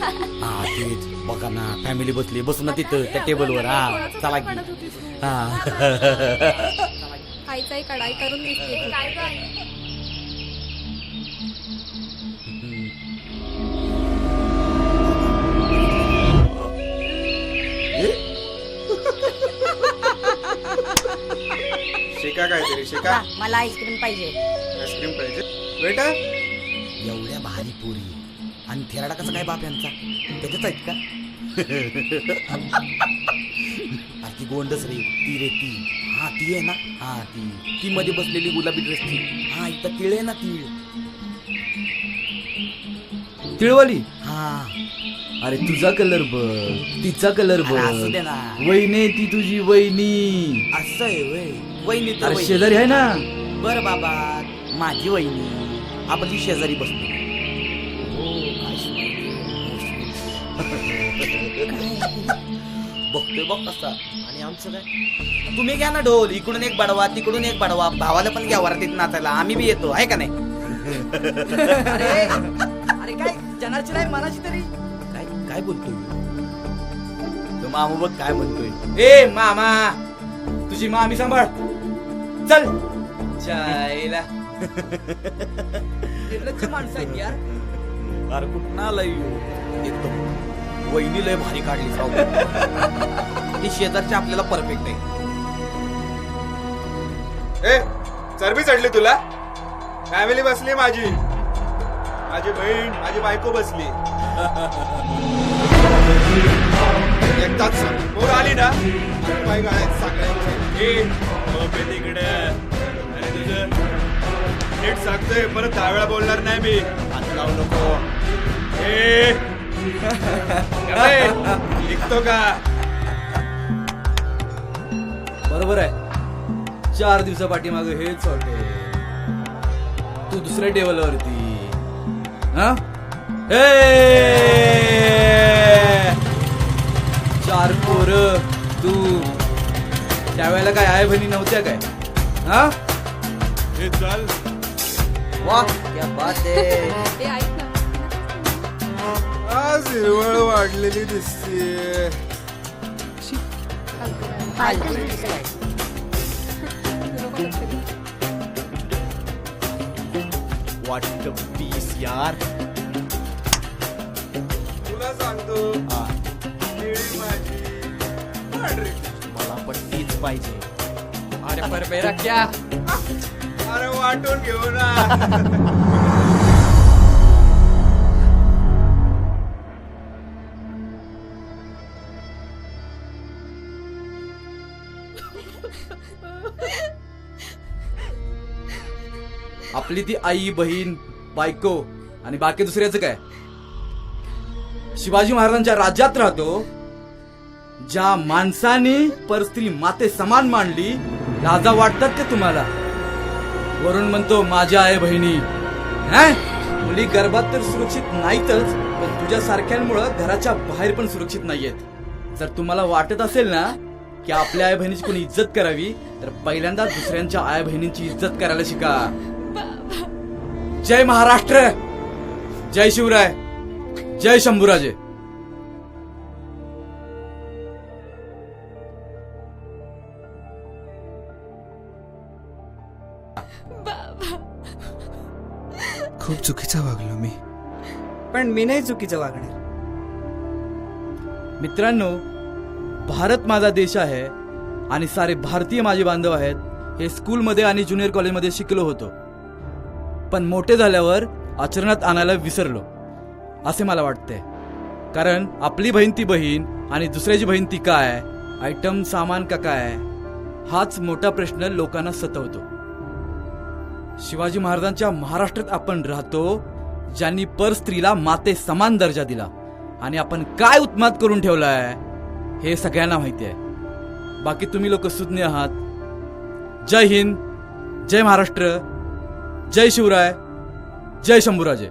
हा तेच बघा ना, फॅमिली बसली, बसू ना तिथं त्या टेबलवर. हा चला की. हा खायचाही कढाई करून दिसते. काय गं? शिका काहीतरी शिका. मला आईस्क्रीम पाहिजे. आईस्क्रीम पाहिजे बेटा. एवढ्या भारी पोरी आणि थेराडा कसा काय बाप यांचा, त्याच्याच आहेत का? ती गोंडस रे, ती रे ती. हा ती आहे ना. हा ती मध्ये बसलेली गुलाबी ड्रेसची. हा इथं तिळ आहे ना, तीळ. तिळवाली. हा अरे तुझा कलर बघ, तिचा कलर अरे असू दे बघ. ना. वहिनी ती तुझी वहिनी. असं आहे वय. वहिनी तर अरे वहिनी. शेजारी आहे ना. बर बाबा, माझी वहिनी आपली शेजारी बसली. बघतोय बघ कसा. आणि आमचं काय, तुम्ही घ्या ना ढोल, इकडून एक बडवा तिकडून एक बडवा, भावाला पण घ्या वरातीत नाचायला, आम्ही बी येतो आहे का नाही? अरे काय जनाची नाही मनाची तरी. काय काय बोलतोय तो मामू? बघ काय म्हणतोय. ए मामा, तुझी मामी सांभाळ, चल. जायला निर्लज्ज माणसं आहेत यार. अरे कुठं आलाय एकदम. वहिनी लय भारी काढली साव. ती शेजारची आपल्याला परफेक्ट आहे. ए चरबी चढली तुला. फॅमिली बसली माझी, माझी बहीण, माझी बायको बसली. एकदाच समोर आली ना, पाय गाळ्यात सगळ्यांचे. तिकडे अरे तुझं नीट सांगतोय, परत 10 वेळा बोलणार नाही मी. हात लावू नको. ए लिखतो का? बरोबर आहे. 4 दिवसापाठी माग हेच हॉटेल, तू दुसऱ्या टेबलवरती. हा 4 पोरं, तू. त्यावेळेला काय आई बहिणी नव्हत्या काय? हा हे चल. वा क्या बात आहे. ते ऐक ना. आज हिरवळ वाढलेली दिसते. व्हॉट पीस यार. तुला सांगतो, केळी माझी, पांढरी. मला पण तीच पाहिजे. अरे पर मेरा क्या. अरे वाटून घेऊ ना. आपली ती आई बहीण बायको आणि बाकी दुसऱ्याचं काय. शिवाजी महाराजांच्या राज्यात राहतो, ज्या माणसाने परस्त्री माते समान मांडली. राजा वाटतात ते तुम्हाला. वरून म्हणतो माझ्या आई बहिणी. मुली गर्भात तर सुरक्षित नाहीतच, पण तुझ्या सारख्यांमुळं घराच्या बाहेर पण सुरक्षित नाहीयेत. जर तुम्हाला वाटत असेल ना की आपल्या आई बहिणीची कोणी इज्जत करावी, तर पहिल्यांदा दुसऱ्यांच्या आई बहिणींची इज्जत करायला शिका. जय महाराष्ट्र, जय शिवराय, जय शंभूराजे. खूप चुकीचं वागलो मी. पण मी नाही चुकीचं वागणार. मित्रांनो, भारत माझा देश आहे आणि सारे भारतीय माझे बांधव आहेत. हे स्कूलमध्ये आणि ज्युनियर कॉलेजमध्ये शिकलो होतो, पण मोठे झाल्यावर आचरणात आणायला विसरलो असे मला वाटते. कारण आपली बहीण ती बहीण आणि दुसऱ्याची बहीण ती काय, आयटम सामान का काय, हाच मोठा प्रश्न लोकांना सतवतो. शिवाजी महाराजांच्या महाराष्ट्रात आपण राहतो, ज्यांनी पर स्त्रीला माते समान दर्जा दिला. आणि आपण काय उत्माद करून ठेवलाय हे सगळ्यांना माहिती आहे. बाकी तुम्ही लोक सुज्ञ आहात. जय हिंद, जय महाराष्ट्र, जय शिवराय, जय शंभूराजे.